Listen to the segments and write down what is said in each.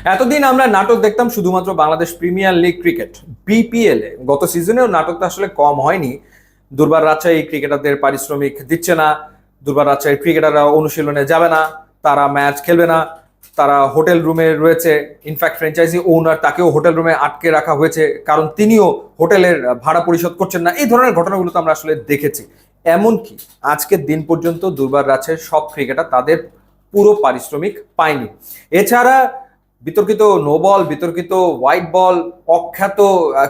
এতদিন আমরা নাটক দেখতাম শুধুমাত্র Bangladesh premier league cricket, BPL এ। গত সিজনেও নাটকটা আসলে কম হয়নি। দুর্বার রাজশাহী ক্রিকেটারদের পারিশ্রমিক দিচ্ছে না, দুর্বার রাজশাহীর ক্রিকেটাররা অনুশীলনে যাবে না, তারা ম্যাচ খেলবে না, তারা হোটেল রুমে রয়েছে। ইনফ্যাক্ট ফ্র্যাঞ্চাইজি ওনার তাকেও হোটেল রুমে আটকে রাখা হয়েছে, কারণ তিনিও হোটেলের ভাড়া পরিশোধ করছেন না। এই ধরনের ঘটনাগুলো তো আমরা আসলে দেখেছি। এমনকি আজকের দিন পর্যন্ত দুর্বার রাজশাহীর সব ক্রিকেটার তাদের পুরো পারিশ্রমিক পায়নি। এছাড়া বিতর্কিত নো বল, বিতর্কিত হোয়াইট বল, অখ্যাত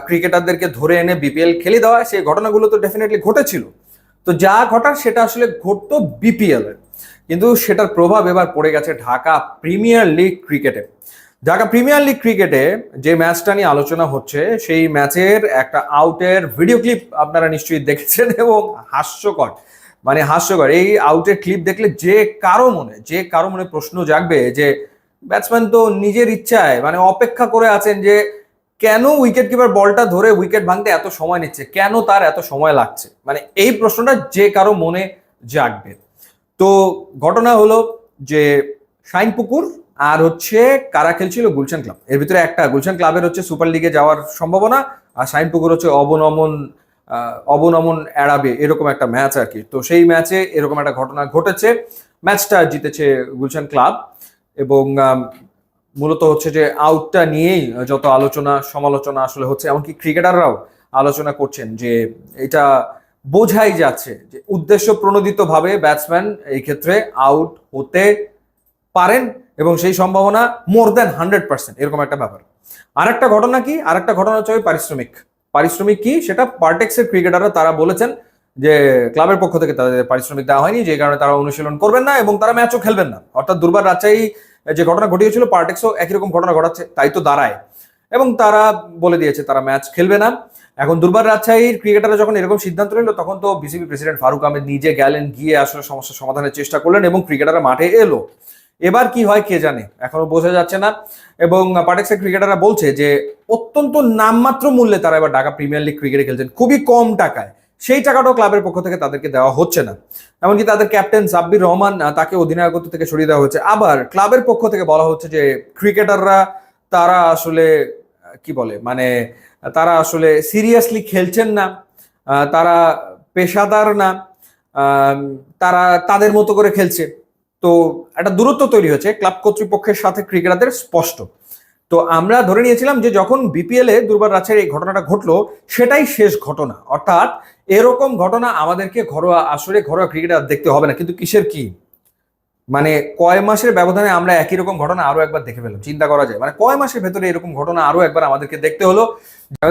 ক্রিকেটারদেরকে ধরে এনে বিপিএল খেলে দেওয়া, সেই ঘটনাগুলো তো ডেফিনেটলি ঘটেছিল। তো যা ঘটার সেটা আসলে ঘটতো বিপিএল এর, কিন্তু সেটার প্রভাব এবার পড়ে গেছে ঢাকা প্রিমিয়ার লিগ ক্রিকেটে। ঢাকা প্রিমিয়ার লিগ ক্রিকেটে যে ম্যাচটা নিয়ে আলোচনা হচ্ছে, সেই ম্যাচের একটা আউটের ভিডিও ক্লিপ আপনারা নিশ্চয়ই দেখেছেন, এবং হাস্যকর, মানে হাস্যকর। এই আউটের ক্লিপ দেখলে যে কারো মনে প্রশ্ন জাগবে যে ব্যাটসম্যান তো নিজের ইচ্ছায় মানে অপেক্ষা করে আছেন যে কেন উইকেট কিপার বলটা ধরে উইকেট ভাঙতে এত সময় নিচ্ছে, কেন তার এত সময় লাগছে, মানে এই প্রশ্নটা যে কারো মনে জাগবে। তো ঘটনা হলো যে শাইনপুকুর আর হচ্ছে কারা খেলছিল, গুলশান ক্লাব। এর ভিতরে একটা গুলশান ক্লাবের হচ্ছে সুপার লিগে যাওয়ার সম্ভাবনা, আর শাইনপুকুর হচ্ছে অবনমন এড়াবে, এরকম একটা ম্যাচ আর কি। তো সেই ম্যাচে এরকম একটা ঘটনা ঘটেছে। ম্যাচটা জিতেছে গুলশান ক্লাব, এবং মূলত হচ্ছে যে আউটটা নিয়েই যত আলোচনা সমালোচনা আসলে হচ্ছে, এমনকি ক্রিকেটাররাও আলোচনা করছেন যে এটা বোঝাই যাচ্ছে যে উদ্দেশ্য প্রণোদিত ভাবে ব্যাটসম্যান এই ক্ষেত্রে আউট হতে পারেন, এবং সেই সম্ভাবনা মোর দ্যান 100%, এরকম একটা ব্যাপার। আরেকটা ঘটনা কি, আরেকটা ঘটনা হচ্ছে ওই পারিশ্রমিক কি সেটা পার্টেক্সের ক্রিকেটাররা তারা বলেছেন যে ক্লাবের পক্ষ থেকে তাদের পারিশ্রমিক দেওয়া হয়নি, যে কারণে তারা অনুশীলন করবেন না এবং তারা ম্যাচও খেলবেন না। অর্থাৎ দুর্বার রাজশাহী যে ঘটনা ঘটিয়েছিল, পার্টেক্সও একই রকম ঘটনা ঘটাচ্ছে, তাই তো দাঁড়ায়। এবং তারা বলে দিয়েছে তারা ম্যাচ খেলবে না। এখন দুর্বার রাজশাহীর ক্রিকেটাররা যখন এরকম সিদ্ধান্ত নিল, তখন তো বিসিবি প্রেসিডেন্ট ফারুক আহমেদ নিজে গেলেন, গিয়ে আসলে সমস্যার সমাধানের চেষ্টা করলেন, এবং ক্রিকেটাররা মাঠে এলো। এবার কি হয় কে জানে, এখনো বোঝা যাচ্ছে না। এবং পার্টেক্সের ক্রিকেটাররা বলছে যে অত্যন্ত নামমাত্র মূল্যে তারা এবার ঢাকা প্রিমিয়ার লিগ ক্রিকেটে খেলছেন, খুবই কম টাকায়। সেই টাকাটাও ক্লাবের পক্ষ থেকে তাদেরকে দেওয়া হচ্ছে না। এমনকি তাদের ক্যাপ্টেন সাব্বির রহমান, তাকে অধিনায়কত্ব থেকে সরিয়ে দেওয়া হচ্ছে। আবার ক্লাবের পক্ষ থেকে বলা হচ্ছে যে ক্রিকেটাররা তারা আসলে কি বলে, মানে তারা আসলে সিরিয়াসলি খেলছেন না, তারা পেশাদার না, তারা তাদের মতো করে খেলছে। তো একটা দূরত্ব তৈরি হয়েছে ক্লাব কর্তৃপক্ষের সাথে ক্রিকেটারদের, স্পষ্ট। তো আমরা ধরে নিয়েছিলাম যে যখন বিপিএল এ দুর্বার রাজশাহীর এই ঘটনাটা ঘটলো, সেটাই শেষ ঘটনা। অর্থাৎ এরকম ঘটনা আমাদেরকে ঘরোয়া আসরে ঘরোয়া ক্রিকেট আর দেখতে হবে না। কিন্তু কিসের কি, মানে কয় মাসের ব্যবধানে আমরা একই রকম ঘটনা আরো একবার দেখে ফেললাম। চিন্তা করা যায়, মানে কয় মাসের ভেতরে এরকম ঘটনা আরো একবার আমাদেরকে দেখতে হলো।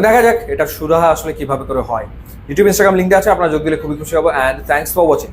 দেখা যাক এটার সুরাহা আসলে কিভাবে করে হয়। ইউটিউব ইনস্টাগ্রাম লিঙ্ক আছে, আপনারা যোগ দিলে খুবই খুশি হবো। And thanks for watching.